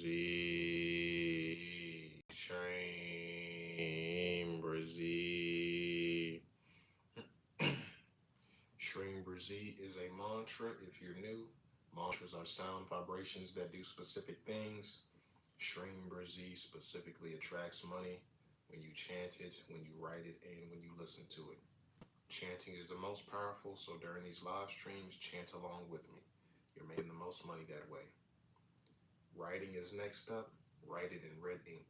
BRZEE, SHREEM, BRZEE. SHREEM BRZEE is a mantra if you're new. Mantras are sound vibrations that do specific things. SHREEM BRZEE specifically attracts money when you chant it, when you write it, and when you listen to it. Chanting is the most powerful, so during these live streams, chant along with me. You're making the most money that way. Writing is next up. Write it in red ink.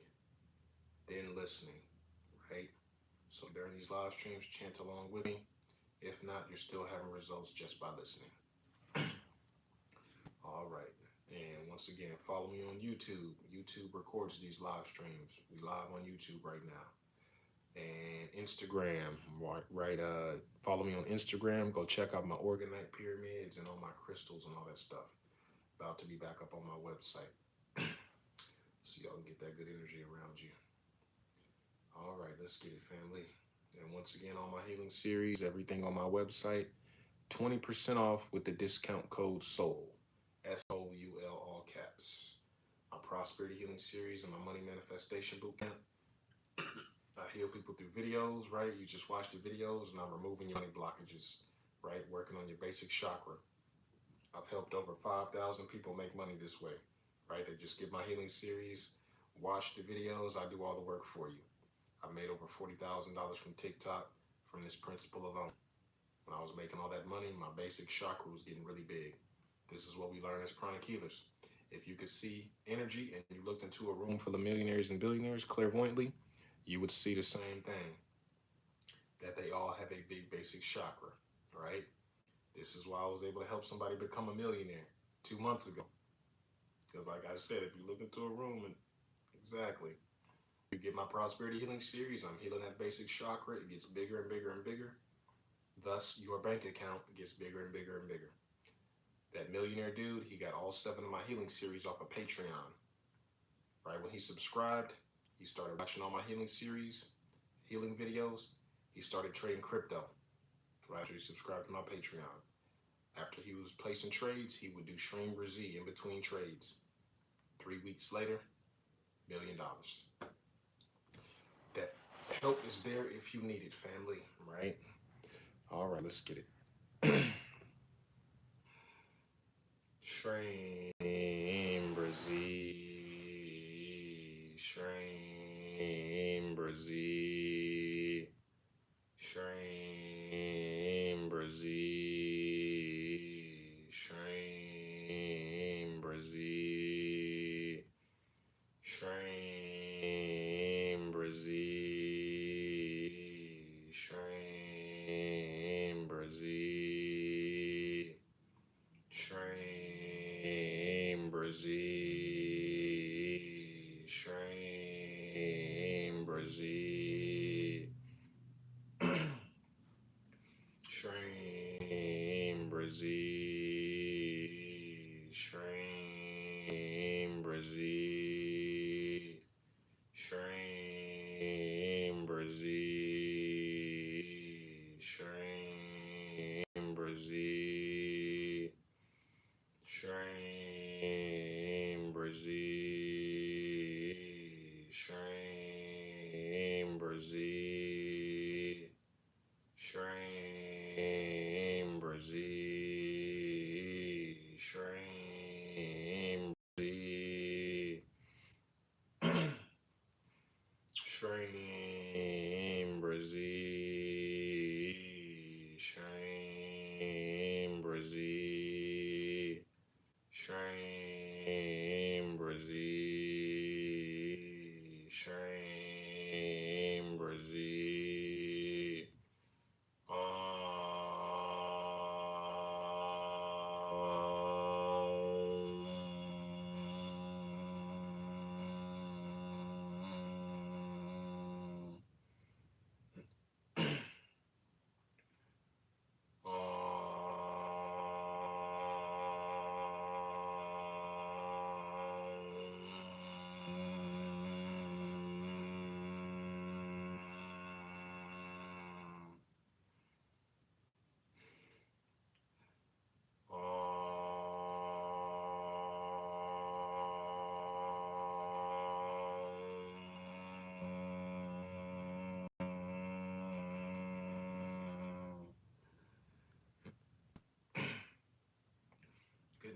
Then listening, right? So during these live streams, chant along with me. If not, you're still having results just by listening. All right. And once again, follow me on YouTube. YouTube records these live streams. We live on YouTube right now. And Instagram, right? Follow me on Instagram. Go check out my organite pyramids and all my crystals and all that stuff. About to be back up on my website. So y'all can get that good energy around you. All right, let's get it, family. And once again, on my healing series, everything on my website, 20% off with the discount code SOUL, SOUL, all caps. My prosperity healing series and my money manifestation bootcamp. I heal people through videos, right? You just watch the videos and I'm removing your money blockages, right? Working on your basic chakra. I've helped over 5,000 people make money this way, right? They just get my healing series, watch the videos, I do all the work for you. I made over $40,000 from TikTok from this principle alone. When I was making all that money, my basic chakra was getting really big. This is what we learn as pranic healers. If you could see energy and you looked into a room full of millionaires and billionaires clairvoyantly, you would see the same thing, that they all have a big basic chakra, right? This is why I was able to help somebody become a millionaire 2 months ago. Because like I said, if you look into a room and exactly, you get my prosperity healing series, I'm healing that basic chakra, it gets bigger and bigger and bigger. Thus, your bank account gets bigger and bigger and bigger. That millionaire dude, he got all 7 of my healing series off of Patreon. Right, when he subscribed, he started watching all my healing series, healing videos. He started trading crypto. Right after he subscribed to my Patreon. After he was placing trades, he would do SHREEM BRZEE in between trades. 3 weeks later, $1 million. That help is there if you need it, family, right? All right, let's get it. SHREEM BRZEE, SHREEM BRZEE, SHREEM BRZEE, SHREEM BRZEE, SHREEM BRZEE, SHREEM BRZEE, SHREEM BRZEE, SHREEM BRZEE, SHREEM BRZEE, SHREEM BRZEE, SHREEM BRZEE, SHREEM BRZEE, SHREEM BRZEE, SHREEM BRZEE, SHREEM BRZEE, SHREEM BRZEE, SHREEM BRZEE, SHREEM BRZEE, SHREEM BRZEE, SHREEM BRZEE.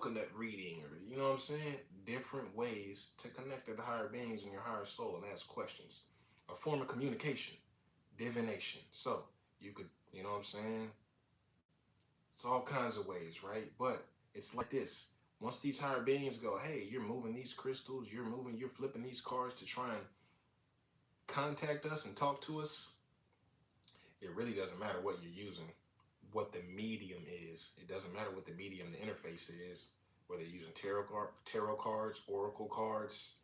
coconut reading, or you know what I'm saying? Different ways to connect to the higher beings in your higher soul and ask questions. A form of communication, divination. So you could, you know what I'm saying? It's all kinds of ways, right? But it's like this. Once these higher beings go, hey, you're moving these crystals, you're flipping these cards to try and contact us and talk to us, it really doesn't matter what you're using, what the medium is. It doesn't matter what the medium, the interface is, whether you're using tarot cards, oracle cards,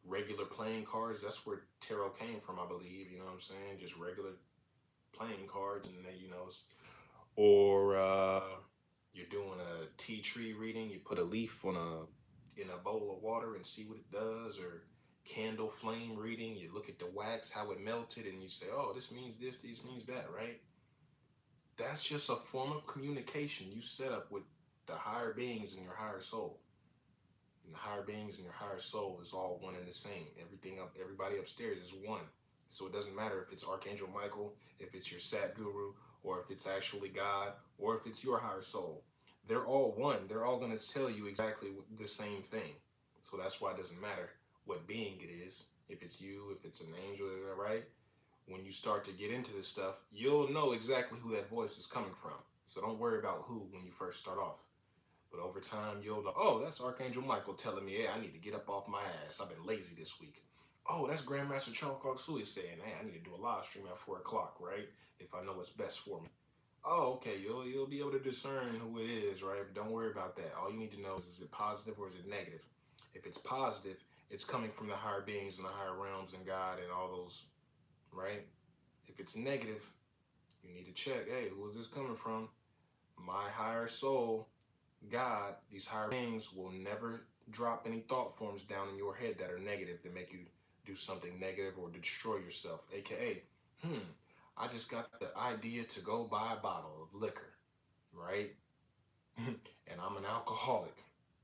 regular playing cards. That's where tarot came from, I believe. You know what I'm saying? Just regular playing cards, and they, or you're doing a tea tree reading. You put a leaf on in a bowl of water and see what it does, or candle flame reading. You look at the wax, how it melted, and you say, oh, this means this means that, right? That's just a form of communication you set up with the higher beings in your higher soul. And the higher beings in your higher soul is all one and the same. Everybody upstairs is one. So it doesn't matter if it's Archangel Michael, if it's your Sat Guru, or if it's actually God, or if it's your higher soul. They're all one. They're all going to tell you exactly the same thing. So that's why it doesn't matter what being it is. If it's you, if it's an angel, right? When you start to get into this stuff, you'll know exactly who that voice is coming from. So don't worry about who when you first start off. But over time, you'll know, oh, that's Archangel Michael telling me, hey, I need to get up off my ass. I've been lazy this week. Oh, that's Grandmaster Chant saying, hey, I need to do a live stream at 4 o'clock, right? If I know what's best for me. Oh, okay, you'll be able to discern who it is, right? But don't worry about that. All you need to know is it positive or is it negative? If it's positive, it's coming from the higher beings and the higher realms and God and all those, right? If it's negative, you need to check, hey, who is this coming from? My higher soul, God, these higher beings will never drop any thought forms down in your head that are negative to make you do something negative or destroy yourself. AKA, I just got the idea to go buy a bottle of liquor, right? And I'm an alcoholic.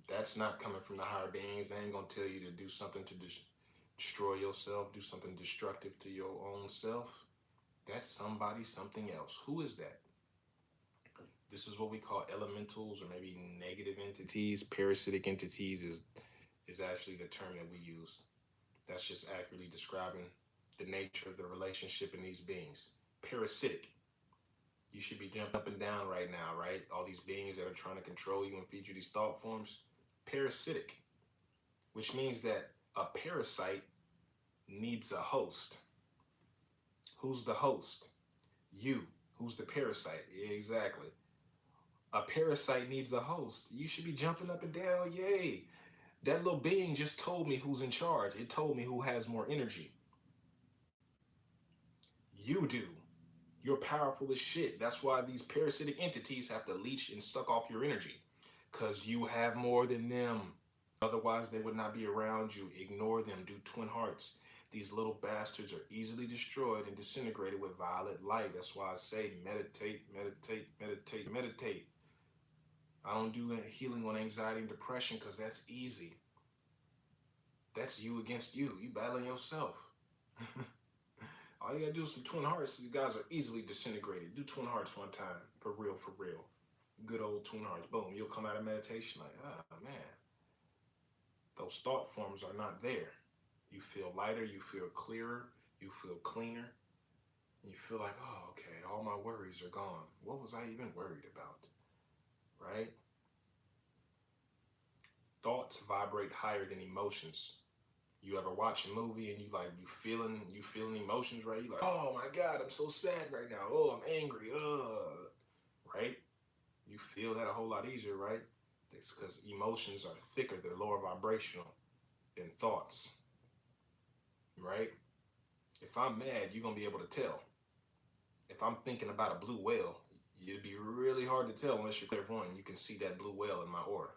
That's not coming from the higher beings. They ain't gonna tell you to do something to destroy yourself, do something destructive to your own self. That's somebody, something else. Who is that? This is what we call elementals, or maybe negative entities. Parasitic entities is actually the term that we use. That's just accurately describing the nature of the relationship in these beings. Parasitic. You should be jumping up and down right now, right? All these beings that are trying to control you and feed you these thought forms. Parasitic, which means that a parasite needs a host. Who's the host? You. Who's the parasite? Exactly. A parasite needs a host. You should be jumping up and down. Yay. That little being just told me who's in charge. It told me who has more energy. You do. You're powerful as shit. That's why these parasitic entities have to leech and suck off your energy. Because you have more than them. Otherwise, they would not be around you. Ignore them. Do twin hearts. These little bastards are easily destroyed and disintegrated with violet light. That's why I say meditate, meditate, meditate, meditate. I don't do healing on anxiety and depression because that's easy. That's you against you. You battling yourself. All you gotta do is some twin hearts. These guys are easily disintegrated. Do twin hearts one time. For real, for real. Good old twin hearts. Boom. You'll come out of meditation like, oh man. Those thought forms are not there. You feel lighter. You feel clearer. You feel cleaner. And you feel like, oh, okay, all my worries are gone. What was I even worried about? Right? Thoughts vibrate higher than emotions. You ever watch a movie and you feeling emotions, right? You like, oh my God, I'm so sad right now. Oh, I'm angry. Right? You feel that a whole lot easier, right? It's because emotions are thicker, they're lower vibrational than thoughts. Right? If I'm mad, you're gonna be able to tell. If I'm thinking about a blue whale, it'd be really hard to tell unless you're clairvoyant. You can see that blue whale in my aura.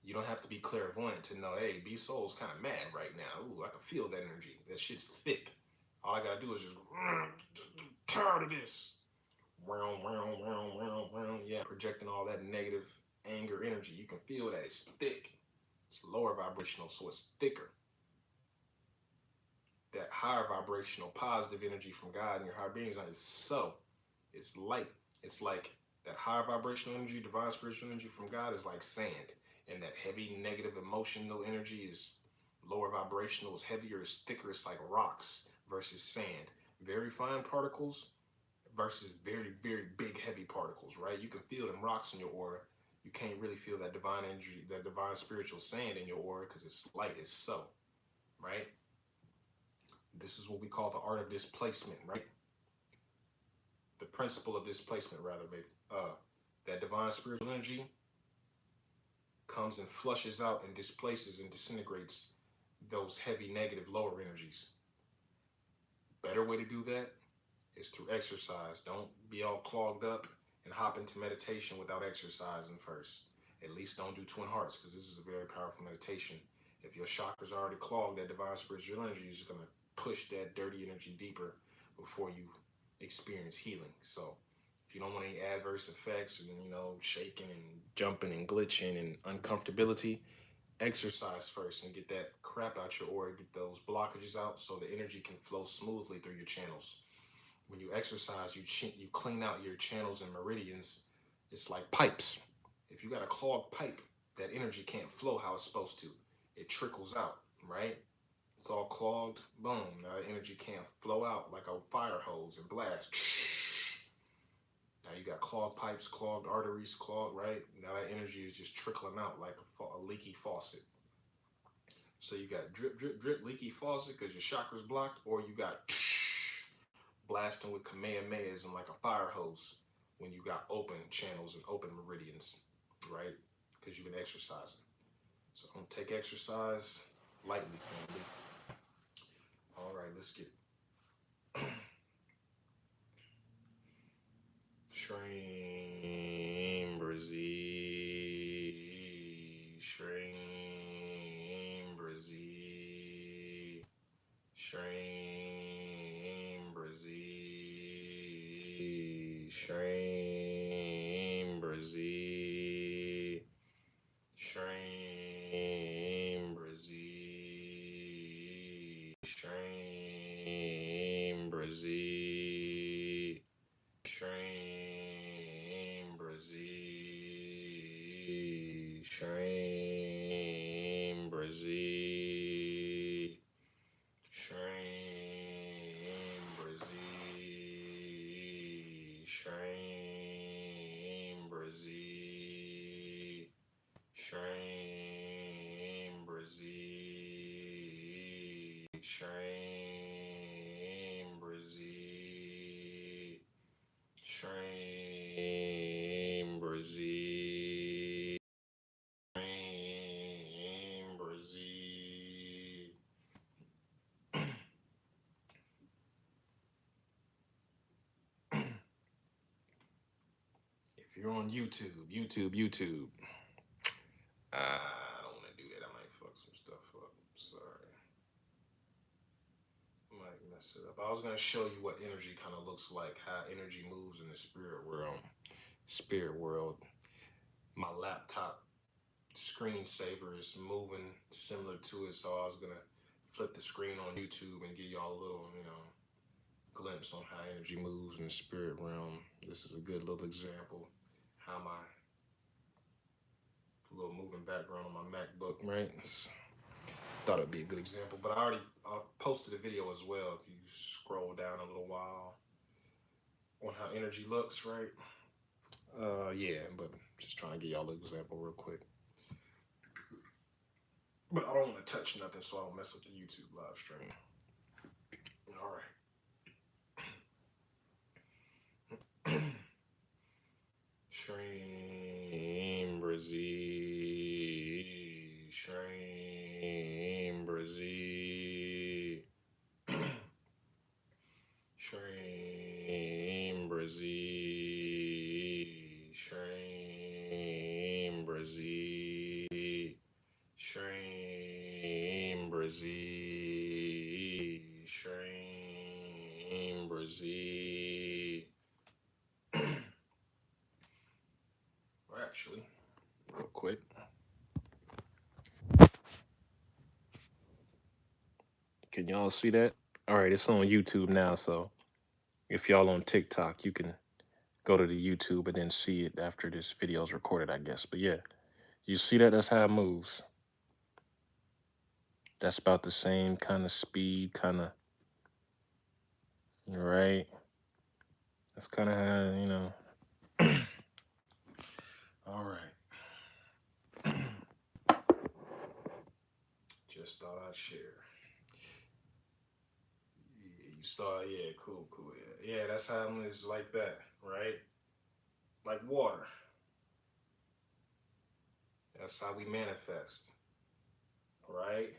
You don't have to be clairvoyant to know, hey, B-Soul's kind of mad right now. Ooh, I can feel that energy. That shit's thick. All I gotta do is just, tired of this. Yeah, projecting all that negative anger energy. You can feel that it's thick. It's lower vibrational, so it's thicker. That higher vibrational, positive energy from God and your higher beings is subtle. It's light. It's like That high vibrational energy, divine spiritual energy from God is like sand. And that heavy negative emotional energy is lower vibrational, is heavier, is thicker, it's like rocks versus sand. Very fine particles versus very, very big, heavy particles, right? You can feel them rocks in your aura. You can't really feel that divine energy, that divine spiritual sand in your aura because it's light, it's so, right? This is what we call the art of displacement, right? The principle of displacement, rather, baby. That divine spiritual energy comes and flushes out and displaces and disintegrates those heavy, negative, lower energies. Better way to do that is through exercise. Don't be all clogged up and hop into meditation without exercising first. At least don't do twin hearts because this is a very powerful meditation. If your chakras are already clogged, that divine spiritual energy is going to push that dirty energy deeper before you experience healing. So if you don't want any adverse effects and, shaking and jumping and glitching and uncomfortability, exercise first and get that crap out your aura, get those blockages out so the energy can flow smoothly through your channels. When you exercise, you clean out your channels and meridians. It's like pipes. If you got a clogged pipe, that energy can't flow how it's supposed to. It trickles out, right? It's all clogged. Boom. Now the energy can't flow out like a fire hose and blast. Now you got clogged pipes, clogged arteries, clogged, right? Now that energy is just trickling out like a leaky faucet. So you got drip, drip, drip, leaky faucet because your chakra's blocked, or you got blasting with kamehamehas and like a fire hose when you got open channels and open meridians, right? Because you've been exercising. So don't take exercise lightly, family. All right, let's get SHREEM, BRZEE, SHREEM, BRZEE, SHREEM, BRZEE, SHREEM, BRZEE, SHREEM, BRZEE, SHREEM, BRZEE, SHREEM, BRZEE, SHREEM, BRZEE, SHREEM, BRZEE, SHREEM, BRZEE, SHREEM, BRZEE, SHREEM, BRZEE, SHREEM, BRZEE, SHREEM, BRZEE. If you're on YouTube, I don't want to do that. I might fuck some stuff up. Sorry. Might mess it up. I was going to show you what energy kind of looks like, how energy moves in the spirit world. My laptop screensaver is moving similar to it, so I was going to flip the screen on YouTube and give y'all a little, glimpse on how energy moves in the spirit realm. This is a good little example how my little moving background on my MacBook, right? Thought it'd be a good example, but I posted a video as well if you scroll down a little while on how energy looks, right? Yeah, but just trying to give y'all an example real quick. But I don't want to touch nothing so I don't mess up the YouTube live stream. All right. SHREEM, BRZEE, SHREEM, BRZEE, SHREEM, BRZEE, SHREEM, BRZEE, SHREEM, BRZEE, SHREEM, BRZEE. Actually, real quick. Can y'all see that? All right, it's on YouTube now, so if y'all on TikTok, you can go to the YouTube and then see it after this video is recorded, I guess. But yeah, you see that? That's how it moves. That's about the same kind of speed, kind of, right? That's kind of how, you know. All right. Just thought I'd share. You saw, yeah, cool, yeah. Yeah, that's how it moves like that, right? Like water. That's how we manifest, right?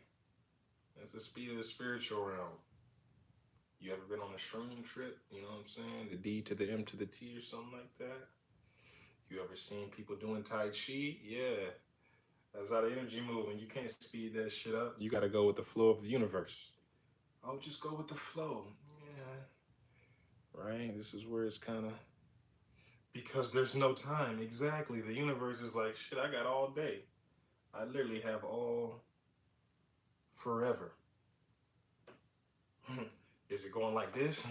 That's the speed of the spiritual realm. You ever been on a SHREEM trip? You know what I'm saying? The D to the M to the T or something like that? You ever seen people doing Tai Chi? Yeah. That's how the energy moving. You can't speed that shit up. You got to go with the flow of the universe. Oh, just go with the flow. Yeah. Right? This is where it's kind of... Because there's no time. Exactly. The universe is like, shit, I got all day. I literally have all forever. Is it going like this?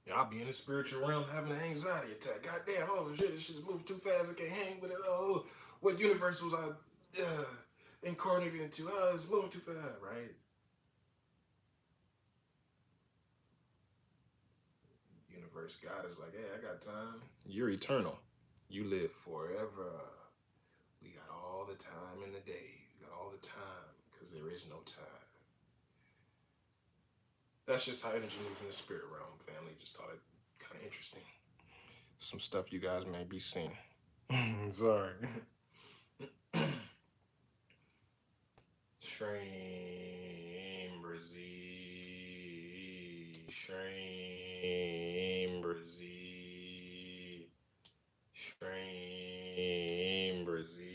Yeah, I'll be in the spiritual realm having an anxiety attack. Goddamn, oh shit, this shit's moving too fast. I can't hang with it. Oh, what universe was I incarnated into? Oh, it's moving too fast, right? Universe God is like, hey, I got time. You're eternal. You live forever. We got all the time in the day. We got all the time because there is no time. That's just how energy moves in the spirit realm, family. Just thought it kind of interesting. Some stuff you guys may be seeing. Sorry. SHREEM, BRZEE, SHREEM, BRZEE, SHREEM, BRZEE,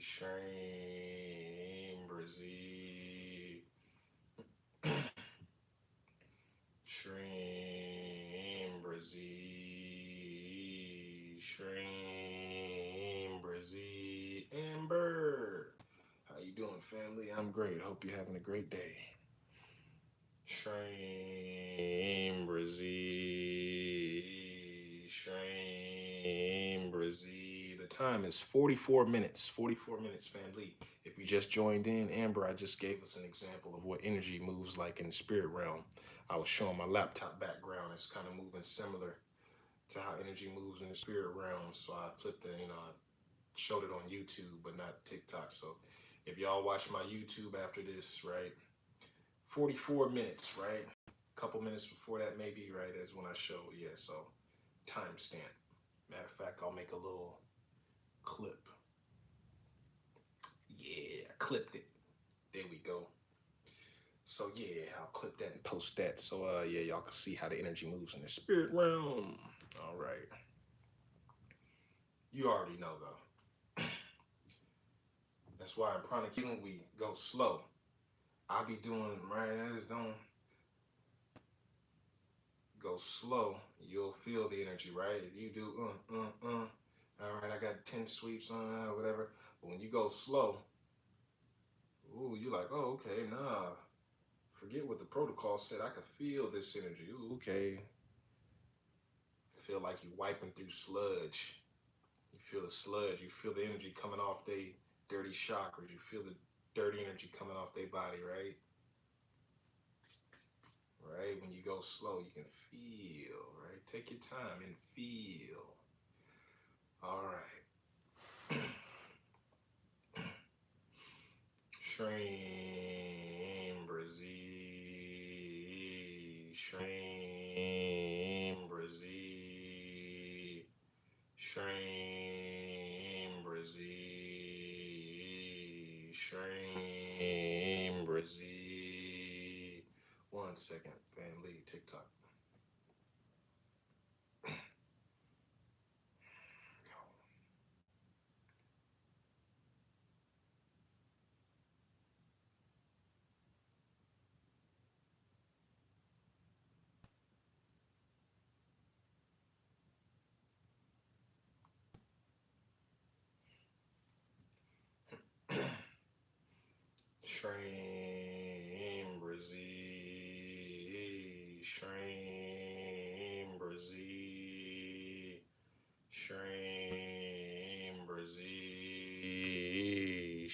SHREEM, BRZEE, SHREEM, BRZEE, SHREEM, BRZEE, Amber. How you doing, family? I'm great. Hope you're having a great day. SHREEM, BRZEE, SHREEM, BRZEE. The time is 44 minutes. 44 minutes, family. If you just joined in, Amber, I just gave us an example of what energy moves like in the spirit realm. I was showing my laptop background. It's kind of moving similar to how energy moves in the spirit realm. So I flipped it, I showed it on YouTube, but not TikTok. So if y'all watch my YouTube after this, right, 44 minutes, right? A couple minutes before that, maybe, right, is when I show, yeah, so timestamp. Matter of fact, I'll make a little clip. Yeah, I clipped it. There we go. So yeah, I'll clip that and post that. So yeah, y'all can see how the energy moves in the spirit realm. All right. You already know though. That's why in pranic healing we go slow. I be doing, right, I just don't go slow. You'll feel the energy, right? If you do, all right, I got 10 sweeps on, whatever. But when you go slow, ooh, you're like, oh, okay, nah. Forget what the protocol said. I could feel this energy. Ooh, okay. Feel like you wiping through sludge. You feel the sludge. You feel the energy coming off they dirty chakras. You feel the dirty energy coming off their body, right? Right? When you go slow, you can feel, right? Take your time and feel. All right. SHREEM, BRZEE, SHREEM, BRZEE, SHREEM, BRZEE, SHREEM, BRZEE. 1 second, family, TikTok. SHREEM, BRZEE, SHREEM, BRZEE.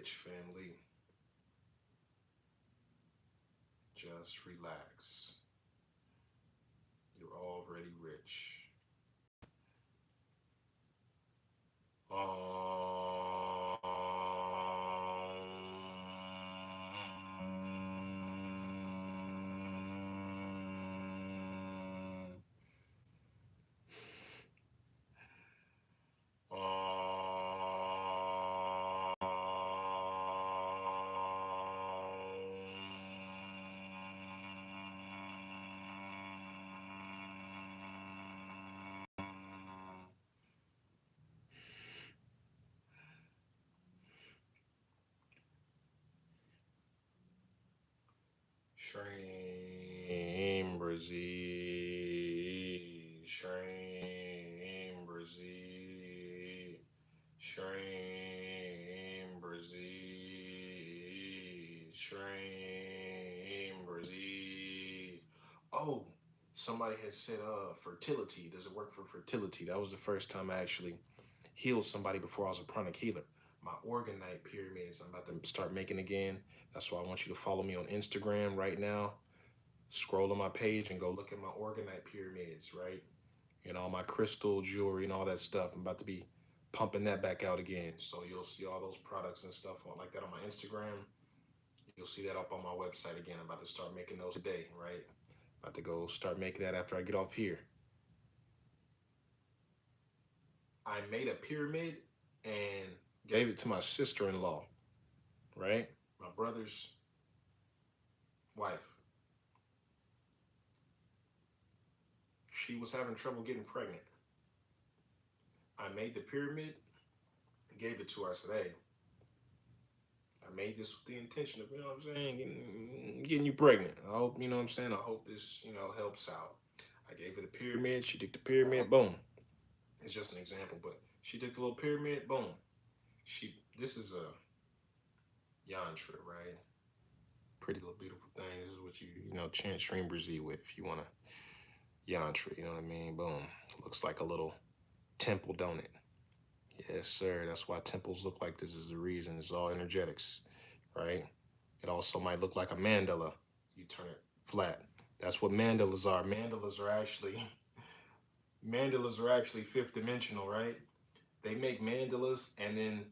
rich, family. Just relax. You're already rich. SHREEM, BRZEE, SHREEM, BRZEE, SHREEM, BRZEE, SHREEM, BRZEE. Oh, somebody had said fertility. Does it work for fertility? That was the first time I actually healed somebody before I was a pranic healer. My orgonite pyramids I'm about to start making again. That's why I want you to follow me on Instagram right now. Scroll on my page and go look at my orgonite pyramids, right? And all my crystal jewelry and all that stuff. I'm about to be pumping that back out again. So you'll see all those products and stuff like that on my Instagram. You'll see that up on my website again. I'm about to start making those today, right? About to go start making that after I get off here. I made a pyramid and gave it to my sister-in-law, right? My brother's wife. She was having trouble getting pregnant. I made the pyramid, gave it to her. I said, hey, I made this with the intention of, you know what I'm saying, getting you pregnant. I hope, you know what I'm saying, I hope this, helps out. I gave her the pyramid. She took the pyramid, boom. It's just an example, but she took the little pyramid, boom. This is a yantra, right? Pretty little beautiful thing. This is what you chant SHREEM BRZEE with if you want to yantra, you know what I mean? Boom. Looks like a little temple, don't it? Yes, sir. That's why temples look like this is the reason. It's all energetics, right? It also might look like a mandala. You turn it flat. That's what mandalas are. Mandalas are actually fifth dimensional, right? They make mandalas, and then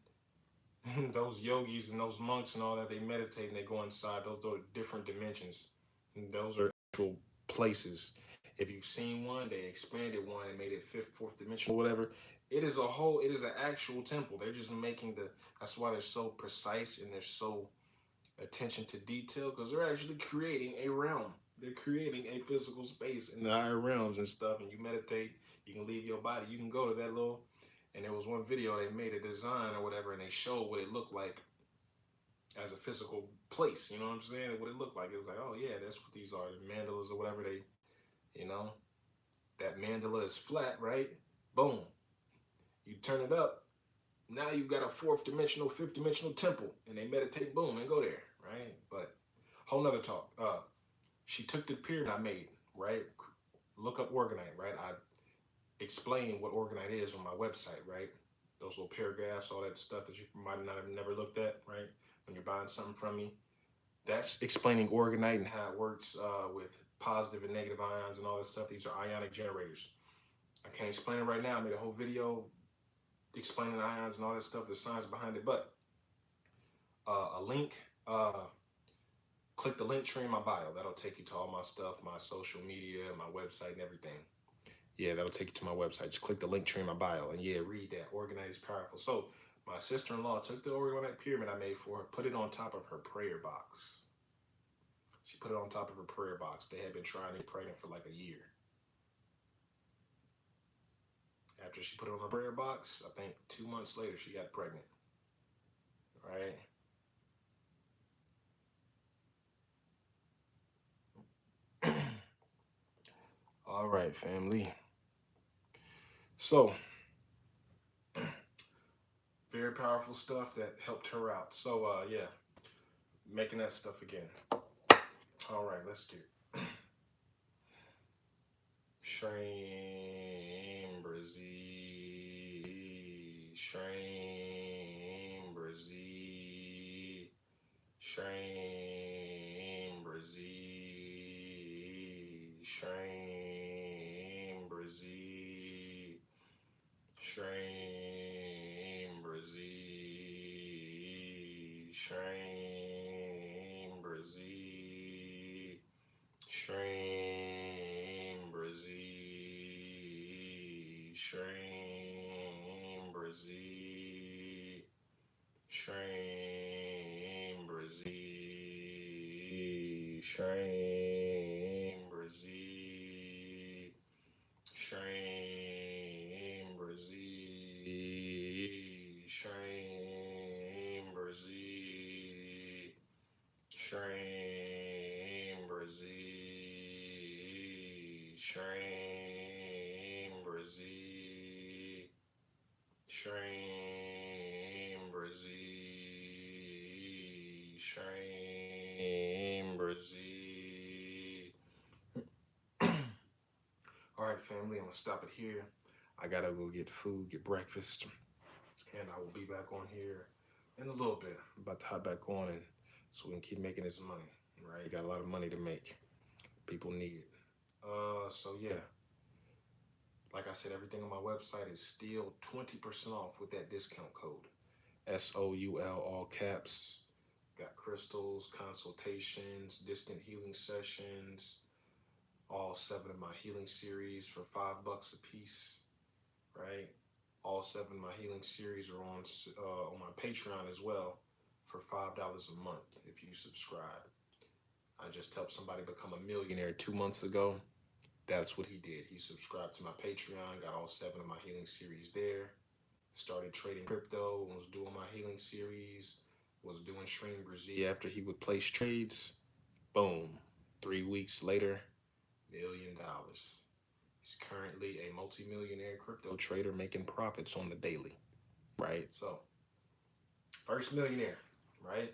those yogis and those monks and all that, they meditate and they go inside. Those are different dimensions. And those are actual places. If you've seen one, they expanded one and made it fifth, fourth dimensional, whatever. It is an actual temple. They're just making that's why they're so precise and they're so attention to detail, because they're actually creating a realm. They're creating a physical space in the higher realms and stuff. And you meditate, you can leave your body, you can go to that little. And there was one video they made a design or whatever, and they showed what it looked like as a physical place. You know what I'm saying? What it looked like. It was like, oh yeah, that's what these are, the mandalas or whatever that mandala is flat, right? Boom. You turn it up. Now you've got a fourth dimensional, fifth dimensional temple, and they meditate, boom, and go there, right? But whole nother talk. She took the pyramid I made, right? Look up orgonite, right? I explain what orgonite is on my website, right? Those little paragraphs, all that stuff that you might not have never looked at, right? When you're buying something from me. That's explaining orgonite and how it works with positive and negative ions and all that stuff. These are ionic generators. I can't explain it right now. I made a whole video explaining ions and all that stuff, the science behind it. But a link, click the link tree in my bio. That'll take you to all my stuff, my social media, my website and everything. Yeah, that'll take you to my website. Just click the link tree in my bio and yeah, read that. Orgonite is powerful. So my sister-in-law took the orgonite pyramid I made for her, put it on top of her prayer box. She put it on top of her prayer box. They had been trying to get pregnant for like a year. After she put it on her prayer box, I think 2 months later, she got pregnant. Right? All right, family. So, very powerful stuff that helped her out. So, yeah, making that stuff again. All right, let's do it. SHREEM BRZEE, SHREEM BRZEE, SHREEM, BRZEE, SHREEM, BRZEE, SHREEM, BRZEE, SHREEM, BRZEE, SHREEM, BRZEE, SHREEM, BRZEE, SHREEM, BRZEE, SHREEM, BRZEE, SHREEM, BRZEE. All right, family, I'm gonna stop it here. I gotta go get food, get breakfast, and I will be back on here in a little bit. I'm about to hop back on, and so we can keep making this money, right? Got a lot of money to make. People need it. So yeah, like I said, everything on my website is still 20% off with that discount code. SOUL, all caps. Got crystals, consultations, distant healing sessions, all 7 of my healing series for $5 a piece, right? All 7 of my healing series are on my Patreon as well for $5 a month if you subscribe. I just helped somebody become a millionaire 2 months ago. That's what he did. He subscribed to my Patreon, got all 7 of my healing series there, started trading crypto, was doing my healing series, was doing SHREEM BRZEE after he would place trades. Boom. 3 weeks later, $1 million. He's currently a multi-millionaire crypto trader making profits on the daily, right? So, first millionaire, right?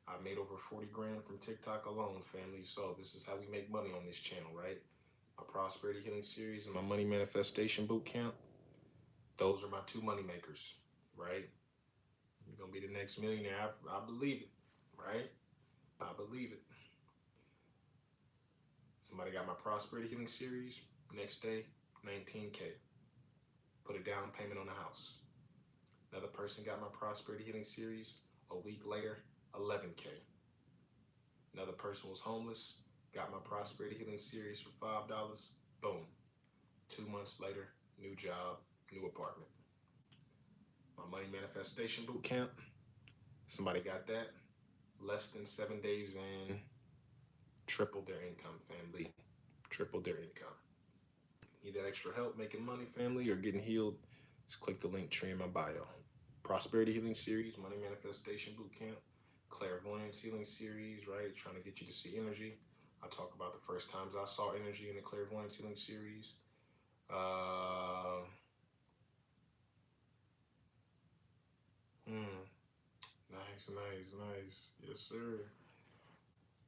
I made over 40 grand from TikTok alone, family. So this is how we make money on this channel, right? My Prosperity Healing Series and my Money Manifestation Bootcamp. Those are my 2 money makers, right? You're gonna be the next millionaire. I believe it, right? I believe it. Somebody got my Prosperity Healing Series. Next day, 19K. Put a down payment on the house. Another person got my Prosperity Healing Series. A week later, 11K. Another person was homeless. Got my Prosperity Healing Series for $5. Boom. 2 months later, new job, new apartment. My Money Manifestation Bootcamp. Somebody got that. Less than 7 days in. Tripled their income, family. Tripled their income. Need that extra help making money, family, or getting healed? Just click the link tree in my bio. Prosperity Healing Series, Money Manifestation Bootcamp, Clairvoyance Healing Series, right? Trying to get you to see energy. I talk about the first times I saw energy in the Clairvoyance Healing Series. Nice. Yes, sir.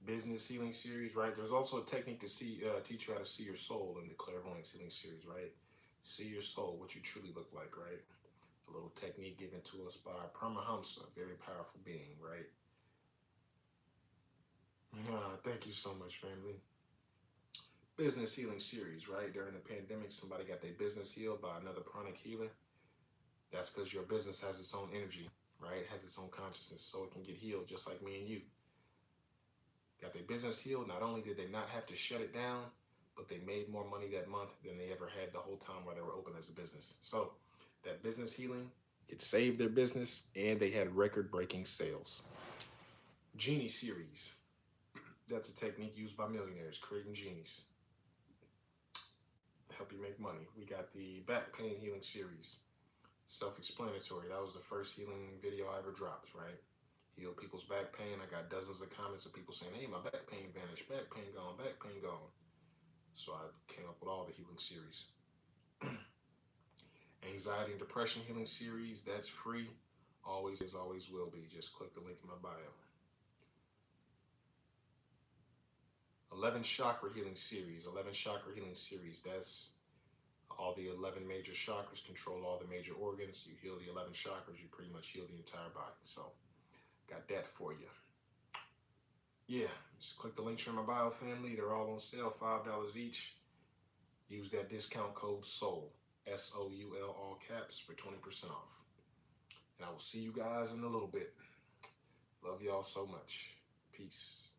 Business Healing Series, right? There's also a technique to teach you how to see your soul in the Clairvoyance Healing Series, right? See your soul, what you truly look like, right? A little technique given to us by Paramahamsa, a very powerful being, right? Thank you so much, family. Business Healing Series, right? During the pandemic, somebody got their business healed by another pranic healer. That's because your business has its own energy, right? It has its own consciousness, so it can get healed just like me and you. Got their business healed. Not only did they not have to shut it down, but they made more money that month than they ever had the whole time while they were open as a business. So that business healing, it saved their business, and they had record-breaking sales. Genie Series. That's a technique used by millionaires, creating genies. Help you make money. We got the Back Pain Healing Series. Self-explanatory. That was the first healing video I ever dropped, right? Heal people's back pain. I got dozens of comments of people saying, hey, my back pain vanished, back pain gone, back pain gone. So I came up with all the healing series. Anxiety and Depression Healing Series, that's free. Always is, always will be. Just click the link in my bio. 11 Chakra Healing Series. 11 Chakra Healing Series, that's all the 11 major chakras, control all the major organs. You heal the 11 chakras, you pretty much heal the entire body. So, got that for you. Yeah, just click the links in my bio, family. They're all on sale, $5 each. Use that discount code SOUL, SOUL, all caps, for 20% off. And I will see you guys in a little bit. Love y'all so much. Peace.